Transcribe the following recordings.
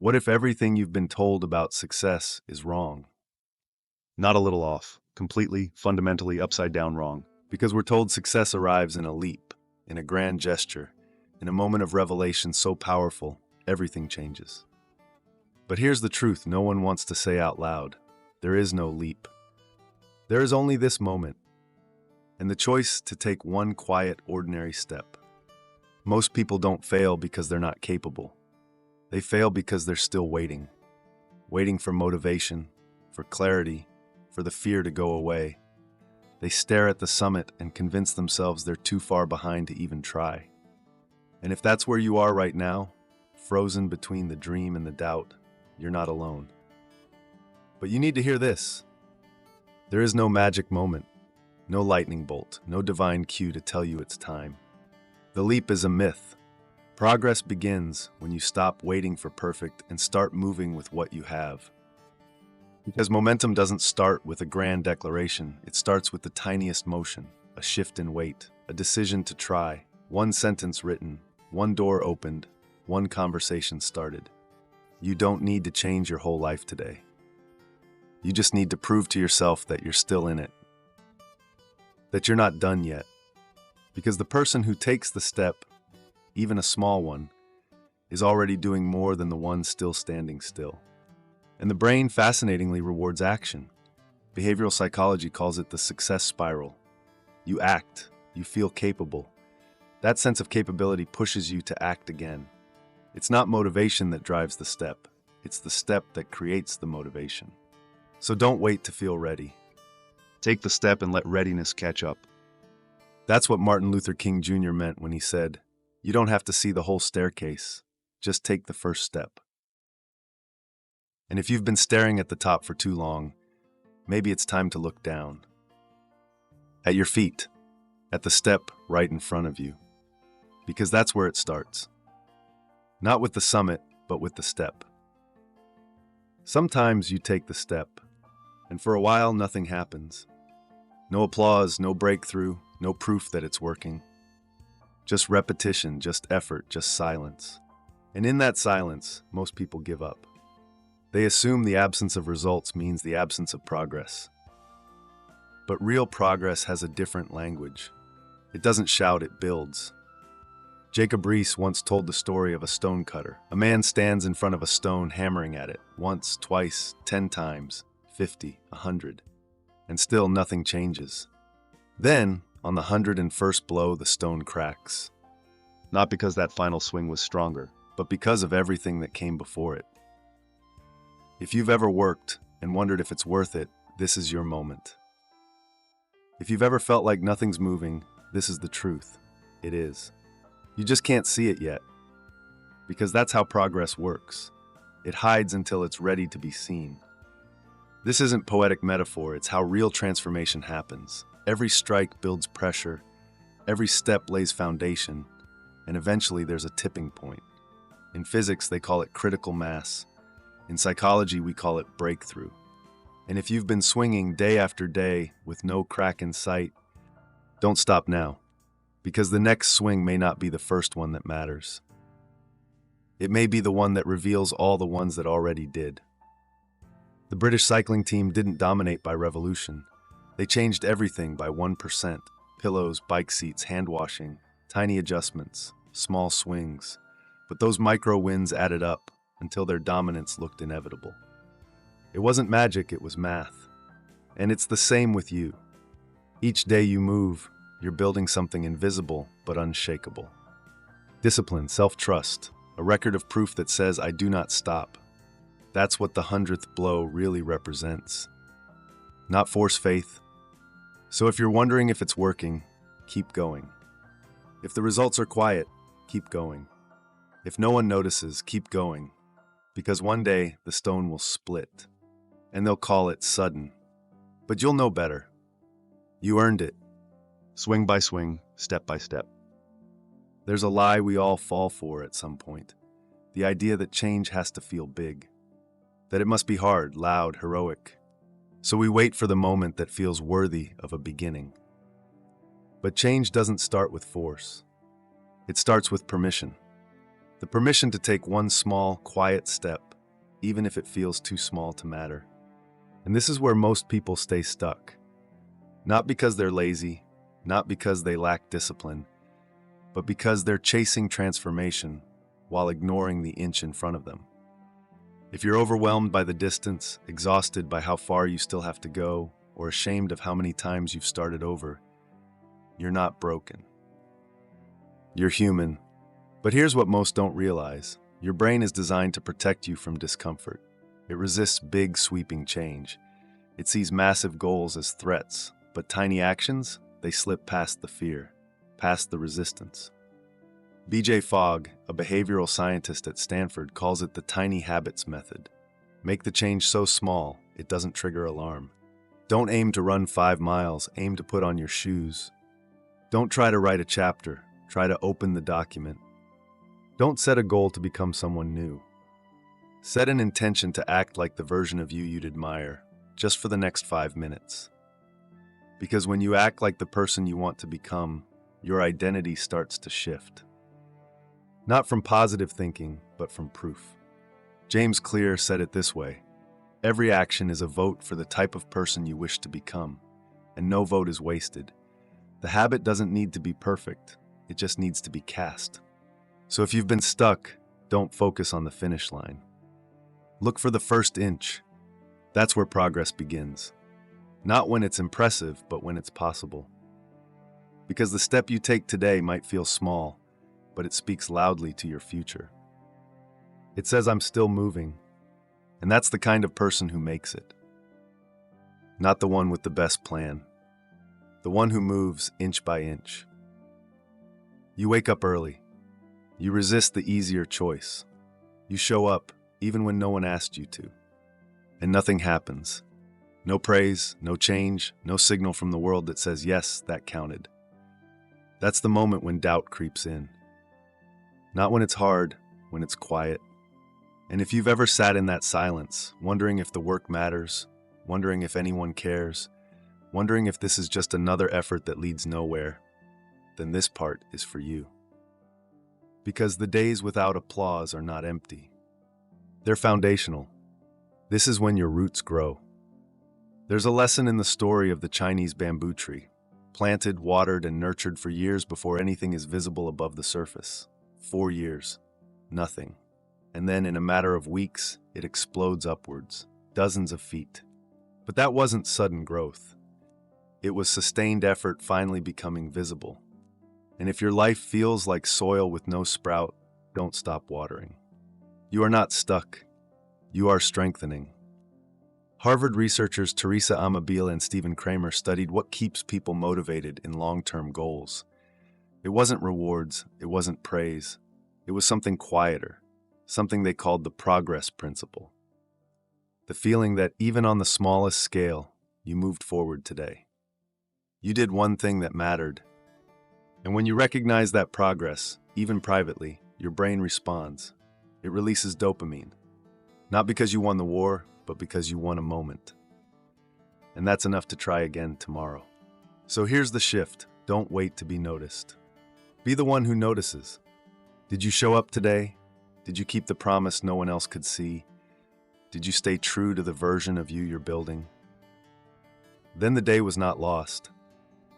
What if everything you've been told about success is wrong? Not a little off, completely, fundamentally upside down wrong. Because we're told success arrives in a leap, in a grand gesture, in a moment of revelation so powerful, everything changes. But here's the truth no one wants to say out loud. There is no leap. There is only this moment, and the choice to take one quiet, ordinary step. Most people don't fail because they're not capable. They fail because they're still waiting. Waiting for motivation, for clarity, for the fear to go away. They stare at the summit and convince themselves they're too far behind to even try. And if that's where you are right now, frozen between the dream and the doubt, you're not alone. But you need to hear this. There is no magic moment, no lightning bolt, no divine cue to tell you it's time. The leap is a myth. Progress begins when you stop waiting for perfect and start moving with what you have. Because momentum doesn't start with a grand declaration, it starts with the tiniest motion, a shift in weight, a decision to try, one sentence written, one door opened, one conversation started. You don't need to change your whole life today. You just need to prove to yourself that you're still in it, that you're not done yet. Because the person who takes the step, even a small one, is already doing more than the one still standing still. And the brain fascinatingly rewards action. Behavioral psychology calls it the success spiral. You act, you feel capable. That sense of capability pushes you to act again. It's not motivation that drives the step. It's the step that creates the motivation. So don't wait to feel ready. Take the step and let readiness catch up. That's what Martin Luther King Jr. meant when he said, "You don't have to see the whole staircase. Just take the first step." And if you've been staring at the top for too long, maybe it's time to look down. At your feet, at the step right in front of you. Because that's where it starts. Not with the summit, but with the step. Sometimes you take the step, and for a while nothing happens. No applause, no breakthrough, no proof that it's working. Just repetition, just effort, just silence. And in that silence, most people give up. They assume the absence of results means the absence of progress. But real progress has a different language. It doesn't shout, it builds. Jacob Riis once told the story of a stone cutter. A man stands in front of a stone hammering at it, once, twice, 10 times, 50, 100, and still nothing changes. Then, on the 101st blow, the stone cracks. Not because that final swing was stronger, but because of everything that came before it. If you've ever worked and wondered if it's worth it, this is your moment. If you've ever felt like nothing's moving, this is the truth. It is. You just can't see it yet, because that's how progress works. It hides until it's ready to be seen. This isn't poetic metaphor, it's how real transformation happens. Every strike builds pressure, every step lays foundation, and eventually there's a tipping point. In physics, they call it critical mass. In psychology, we call it breakthrough. And if you've been swinging day after day with no crack in sight, don't stop now, because the next swing may not be the first one that matters. It may be the one that reveals all the ones that already did. The British cycling team didn't dominate by revolution. They changed everything by 1%. Pillows, bike seats, hand washing, tiny adjustments, small swings. But those micro wins added up until their dominance looked inevitable. It wasn't magic, it was math. And it's the same with you. Each day you move, you're building something invisible but unshakable. Discipline, self-trust, a record of proof that says, "I do not stop." That's what the 100th blow really represents. Not force faith. So if you're wondering if it's working, keep going. If the results are quiet, keep going. If no one notices, keep going. Because one day the stone will split, and they'll call it sudden. But you'll know better. You earned it. Swing by swing, step by step. There's a lie we all fall for at some point. The idea that change has to feel big. That it must be hard, loud, heroic. So we wait for the moment that feels worthy of a beginning. But change doesn't start with force. It starts with permission. The permission to take one small, quiet step, even if it feels too small to matter. And this is where most people stay stuck. Not because they're lazy, not because they lack discipline, but because they're chasing transformation while ignoring the inch in front of them. If you're overwhelmed by the distance, exhausted by how far you still have to go, or ashamed of how many times you've started over, you're not broken. You're human. But here's what most don't realize. Your brain is designed to protect you from discomfort. It resists big, sweeping change. It sees massive goals as threats, but tiny actions, they slip past the fear, past the resistance. B.J. Fogg, a behavioral scientist at Stanford, calls it the tiny habits method. Make the change so small, it doesn't trigger alarm. Don't aim to run 5 miles, aim to put on your shoes. Don't try to write a chapter, try to open the document. Don't set a goal to become someone new. Set an intention to act like the version of you you'd admire, just for the next 5 minutes. Because when you act like the person you want to become, your identity starts to shift. Not from positive thinking, but from proof. James Clear said it this way: every action is a vote for the type of person you wish to become, and no vote is wasted. The habit doesn't need to be perfect, it just needs to be cast. So if you've been stuck, don't focus on the finish line. Look for the first inch. That's where progress begins. Not when it's impressive, but when it's possible. Because the step you take today might feel small, but it speaks loudly to your future. It says, I'm still moving, and that's the kind of person who makes it. Not the one with the best plan. The one who moves inch by inch. You wake up early. You resist the easier choice. You show up, even when no one asked you to. And nothing happens. No praise, no change, no signal from the world that says, yes, that counted. That's the moment when doubt creeps in. Not when it's hard, when it's quiet. And if you've ever sat in that silence, wondering if the work matters, wondering if anyone cares, wondering if this is just another effort that leads nowhere, then this part is for you. Because the days without applause are not empty. They're foundational. This is when your roots grow. There's a lesson in the story of the Chinese bamboo tree, planted, watered, and nurtured for years before anything is visible above the surface. 4 years. Nothing. And then in a matter of weeks, it explodes upwards, dozens of feet. But that wasn't sudden growth. It was sustained effort finally becoming visible. And if your life feels like soil with no sprout, don't stop watering. You are not stuck. You are strengthening. Harvard researchers Teresa Amabile and Stephen Kramer studied what keeps people motivated in long-term goals. It wasn't rewards, it wasn't praise. It was something quieter, something they called the progress principle. The feeling that even on the smallest scale, you moved forward today. You did one thing that mattered. And when you recognize that progress, even privately, your brain responds. It releases dopamine. Not because you won the war, but because you won a moment. And that's enough to try again tomorrow. So here's the shift. Don't wait to be noticed. Be the one who notices. Did you show up today? Did you keep the promise no one else could see? Did you stay true to the version of you you're building? Then the day was not lost.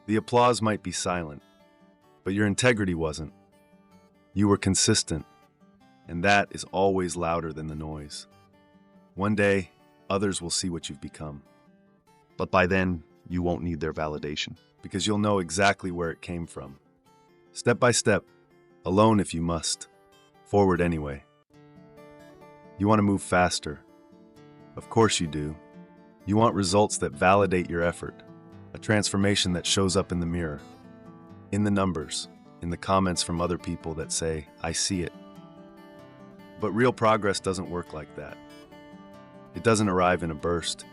The applause might be silent, but your integrity wasn't. You were consistent, and that is always louder than the noise. One day, others will see what you've become. But by then, you won't need their validation, because you'll know exactly where it came from. Step by step, alone if you must, forward anyway. You want to move faster. Of course you do. You want results that validate your effort, a transformation that shows up in the mirror, in the numbers, in the comments from other people that say, I see it. But real progress doesn't work like that. It doesn't arrive in a burst.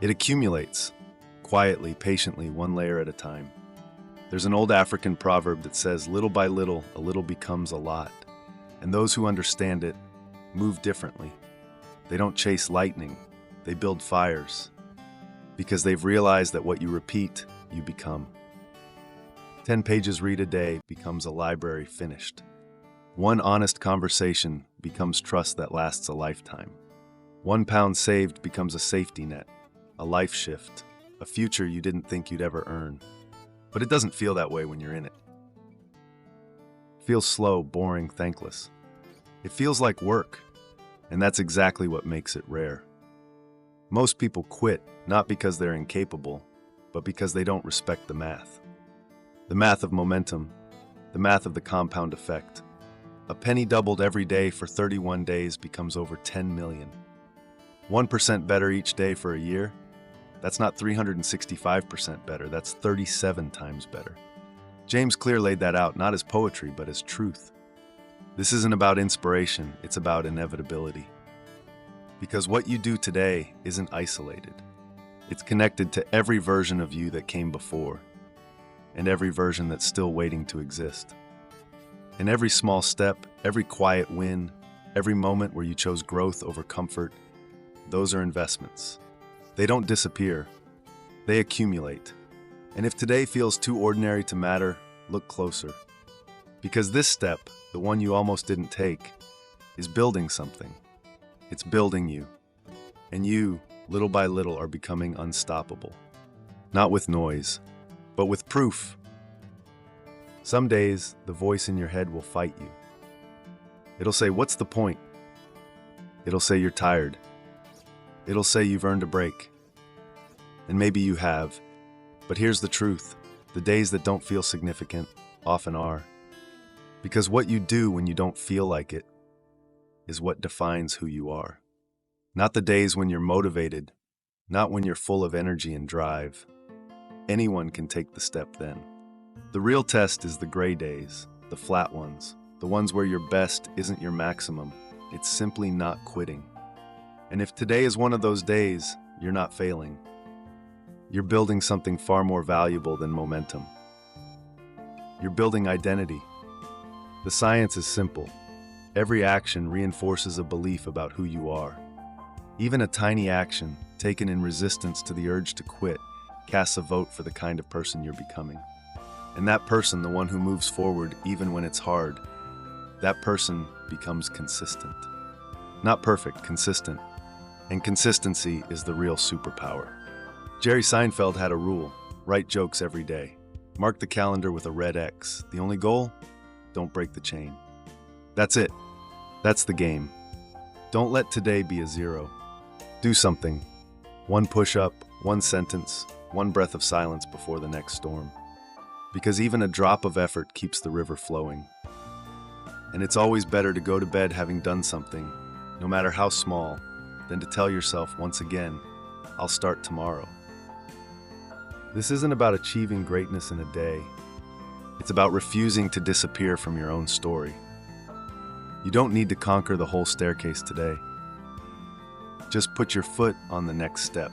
It accumulates, quietly, patiently, one layer at a time. There's an old African proverb that says, little by little, a little becomes a lot. And those who understand it move differently. They don't chase lightning, they build fires. Because they've realized that what you repeat, you become. 10 pages read a day becomes a library finished. One honest conversation becomes trust that lasts a lifetime. 1 pound saved becomes a safety net, a life shift, a future you didn't think you'd ever earn. But it doesn't feel that way when you're in it. It feels slow, boring, thankless. It feels like work, and that's exactly what makes it rare. Most people quit not because they're incapable, but because they don't respect the math. The math of momentum, the math of the compound effect. A penny doubled every day for 31 days becomes over 10 million. 1% better each day for a year? That's not 365% better, that's 37 times better. James Clear laid that out not as poetry, but as truth. This isn't about inspiration, it's about inevitability. Because what you do today isn't isolated. It's connected to every version of you that came before, and every version that's still waiting to exist. And every small step, every quiet win, every moment where you chose growth over comfort, those are investments. They don't disappear, they accumulate. And if today feels too ordinary to matter, look closer. Because this step, the one you almost didn't take, is building something. It's building you. And you, little by little, are becoming unstoppable. Not with noise, but with proof. Some days, the voice in your head will fight you. It'll say, "What's the point?" It'll say you're tired. It'll say you've earned a break. And maybe you have. But here's the truth. The days that don't feel significant often are. Because what you do when you don't feel like it is what defines who you are. Not the days when you're motivated, not when you're full of energy and drive. Anyone can take the step then. The real test is the gray days, the flat ones, the ones where your best isn't your maximum. It's simply not quitting. And if today is one of those days, you're not failing. You're building something far more valuable than momentum. You're building identity. The science is simple. Every action reinforces a belief about who you are. Even a tiny action, taken in resistance to the urge to quit, casts a vote for the kind of person you're becoming. And that person, the one who moves forward even when it's hard, that person becomes consistent. Not perfect, consistent. And consistency is the real superpower. Jerry Seinfeld had a rule: write jokes every day. Mark the calendar with a red X. The only goal? Don't break the chain. That's it. That's the game. Don't let today be a zero. Do something. One push-up, one sentence, one breath of silence before the next storm. Because even a drop of effort keeps the river flowing. And it's always better to go to bed having done something, no matter how small, than to tell yourself once again, "I'll start tomorrow." This isn't about achieving greatness in a day. It's about refusing to disappear from your own story. You don't need to conquer the whole staircase today. Just put your foot on the next step,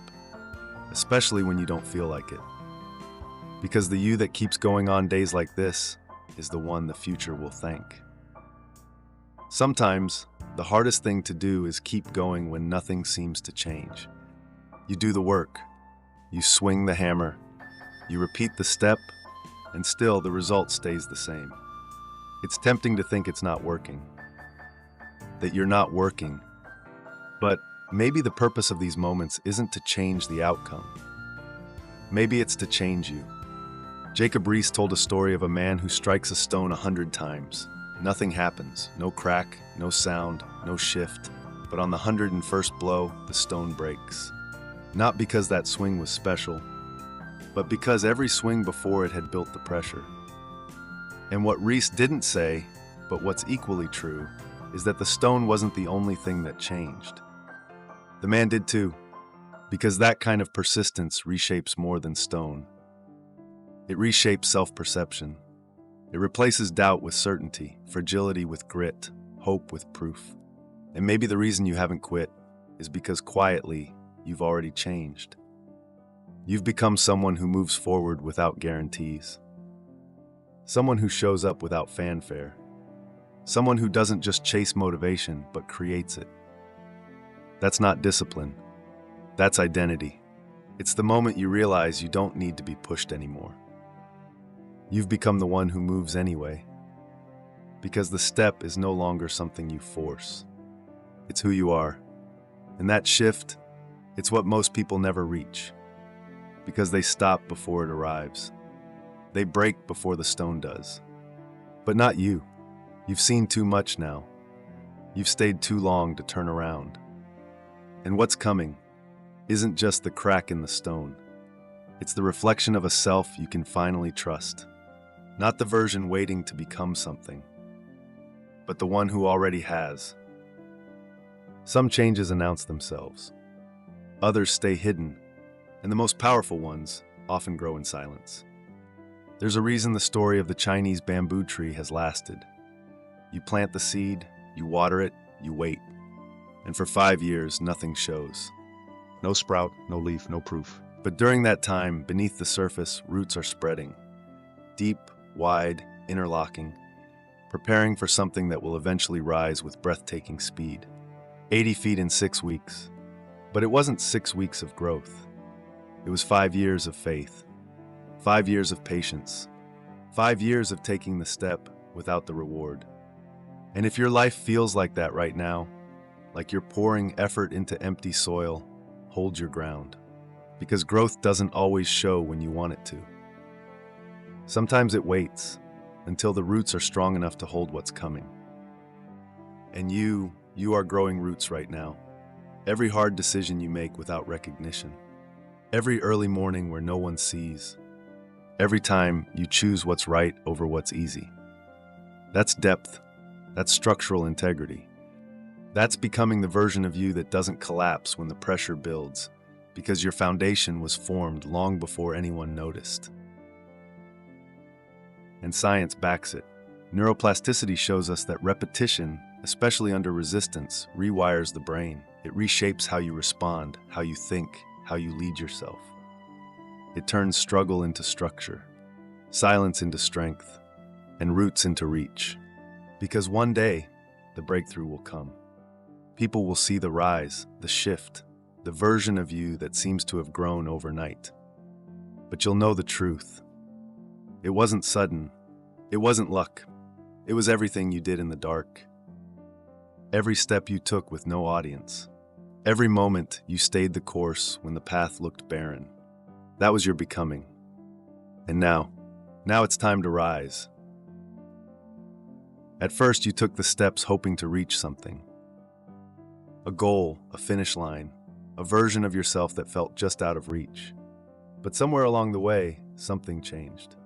especially when you don't feel like it. Because the you that keeps going on days like this is the one the future will thank. Sometimes, the hardest thing to do is keep going when nothing seems to change. You do the work, you swing the hammer, you repeat the step, and still the result stays the same. It's tempting to think it's not working, that you're not working. But maybe the purpose of these moments isn't to change the outcome. Maybe it's to change you. Jacob Riis told a story of a man who strikes a stone 100 times. Nothing happens, no crack, no sound, no shift. But on the 101st blow, the stone breaks. Not because that swing was special, but because every swing before it had built the pressure. And what Riis didn't say, but what's equally true, is that the stone wasn't the only thing that changed. The man did too, because that kind of persistence reshapes more than stone. It reshapes self-perception. It replaces doubt with certainty, fragility with grit, hope with proof. And maybe the reason you haven't quit is because quietly, you've already changed. You've become someone who moves forward without guarantees. Someone who shows up without fanfare. Someone who doesn't just chase motivation, but creates it. That's not discipline. That's identity. It's the moment you realize you don't need to be pushed anymore. You've become the one who moves anyway. Because the step is no longer something you force. It's who you are. And that shift, it's what most people never reach, because they stop before it arrives. They break before the stone does. But not you. You've seen too much now. You've stayed too long to turn around. And what's coming isn't just the crack in the stone. It's the reflection of a self you can finally trust. Not the version waiting to become something, but the one who already has. Some changes announce themselves. Others stay hidden, and the most powerful ones often grow in silence. There's a reason the story of the Chinese bamboo tree has lasted. You plant the seed, you water it, you wait. And for 5 years, nothing shows. No sprout, no leaf, no proof. But during that time, beneath the surface, roots are spreading. Deep, wide, interlocking, preparing for something that will eventually rise with breathtaking speed. 80 feet in 6 weeks. But it wasn't 6 weeks of growth. It was 5 years of faith. 5 years of patience. 5 years of taking the step without the reward. And if your life feels like that right now, like you're pouring effort into empty soil, hold your ground. Because growth doesn't always show when you want it to. Sometimes it waits until the roots are strong enough to hold what's coming. And you are growing roots right now. Every hard decision you make without recognition. Every early morning where no one sees. Every time you choose what's right over what's easy. That's depth. That's structural integrity. That's becoming the version of you that doesn't collapse when the pressure builds, because your foundation was formed long before anyone noticed. And science backs it. Neuroplasticity shows us that repetition, especially under resistance, rewires the brain. It reshapes how you respond, how you think, how you lead yourself. It turns struggle into structure, silence into strength, and roots into reach. Because one day, the breakthrough will come. People will see the rise, the shift, the version of you that seems to have grown overnight. But you'll know the truth. It wasn't sudden. It wasn't luck. It was everything you did in the dark. Every step you took with no audience. Every moment you stayed the course when the path looked barren. That was your becoming. And now it's time to rise. At first, you took the steps hoping to reach something. A goal, a finish line, a version of yourself that felt just out of reach. But somewhere along the way, something changed.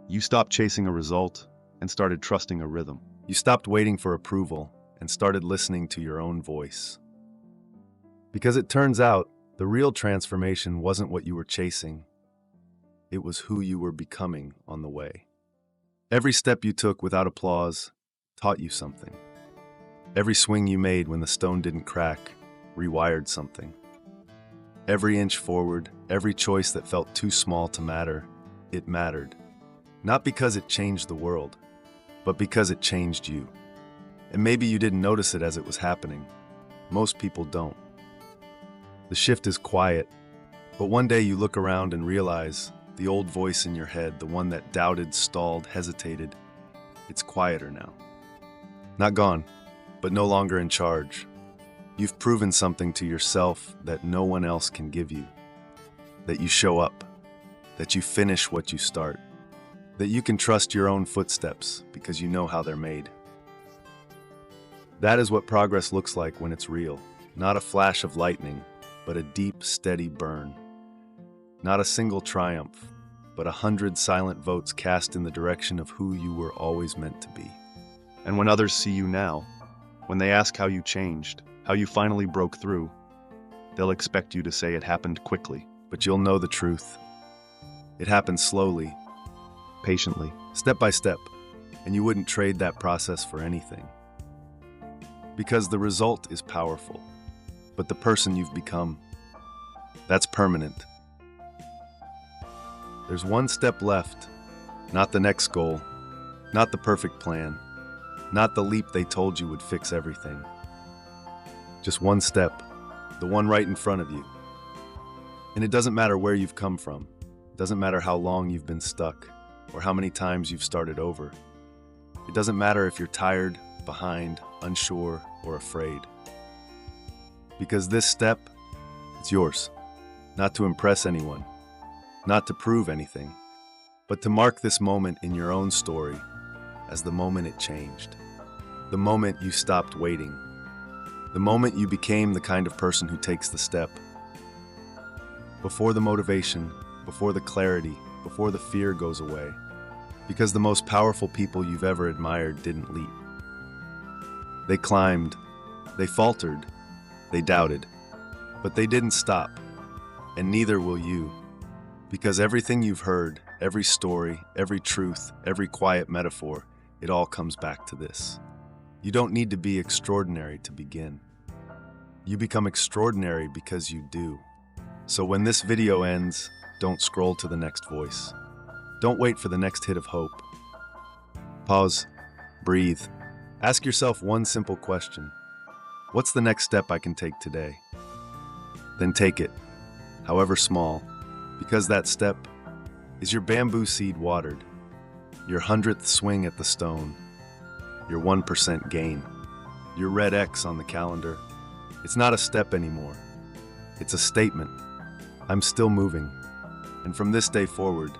You stopped chasing a result and started trusting a rhythm. You stopped waiting for approval and started listening to your own voice. Because it turns out, the real transformation wasn't what you were chasing. It was who you were becoming on the way. Every step you took without applause taught you something. Every swing you made when the stone didn't crack rewired something. Every inch forward, every choice that felt too small to matter, it mattered. Not because it changed the world, but because it changed you. And maybe you didn't notice it as it was happening. Most people don't. The shift is quiet, but one day you look around and realize the old voice in your head, the one that doubted, stalled, hesitated, it's quieter now. Not gone, but no longer in charge. You've proven something to yourself that no one else can give you. That you show up, that you finish what you start, that you can trust your own footsteps because you know how they're made. That is what progress looks like when it's real, not a flash of lightning, but a deep, steady burn. Not a single triumph, but 100 silent votes cast in the direction of who you were always meant to be. And when others see you now, when they ask how you changed, how you finally broke through, they'll expect you to say it happened quickly. But you'll know the truth. It happened slowly, Patiently. step by step, and you wouldn't trade that process for anything. Because the result is powerful, but the person you've become, that's permanent. There's one step left, not the next goal, not the perfect plan, not the leap they told you would fix everything. Just one step, the one right in front of you. And it doesn't matter where you've come from. It doesn't matter how long you've been stuck or how many times you've started over. It doesn't matter if you're tired, behind, unsure, or afraid. Because this step, it's yours. Not to impress anyone, not to prove anything, but to mark this moment in your own story as the moment it changed. The moment you stopped waiting. The moment you became the kind of person who takes the step. Before the motivation, before the clarity, before the fear goes away. Because the most powerful people you've ever admired didn't leap. They climbed, they faltered, they doubted, but they didn't stop, and neither will you. Because everything you've heard, every story, every truth, every quiet metaphor, it all comes back to this. You don't need to be extraordinary to begin. You become extraordinary because you do. So when this video ends, don't scroll to the next voice. Don't wait for the next hit of hope. Pause, breathe. Ask yourself one simple question. What's the next step I can take today? Then take it, however small, because that step is your bamboo seed watered, your 100th swing at the stone, your 1% gain, your red X on the calendar. It's not a step anymore. It's a statement. I'm still moving. And from this day forward,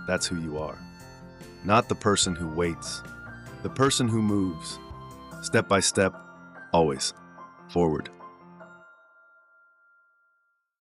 that's who you are. Not the person who waits, the person who moves, step by step, always forward.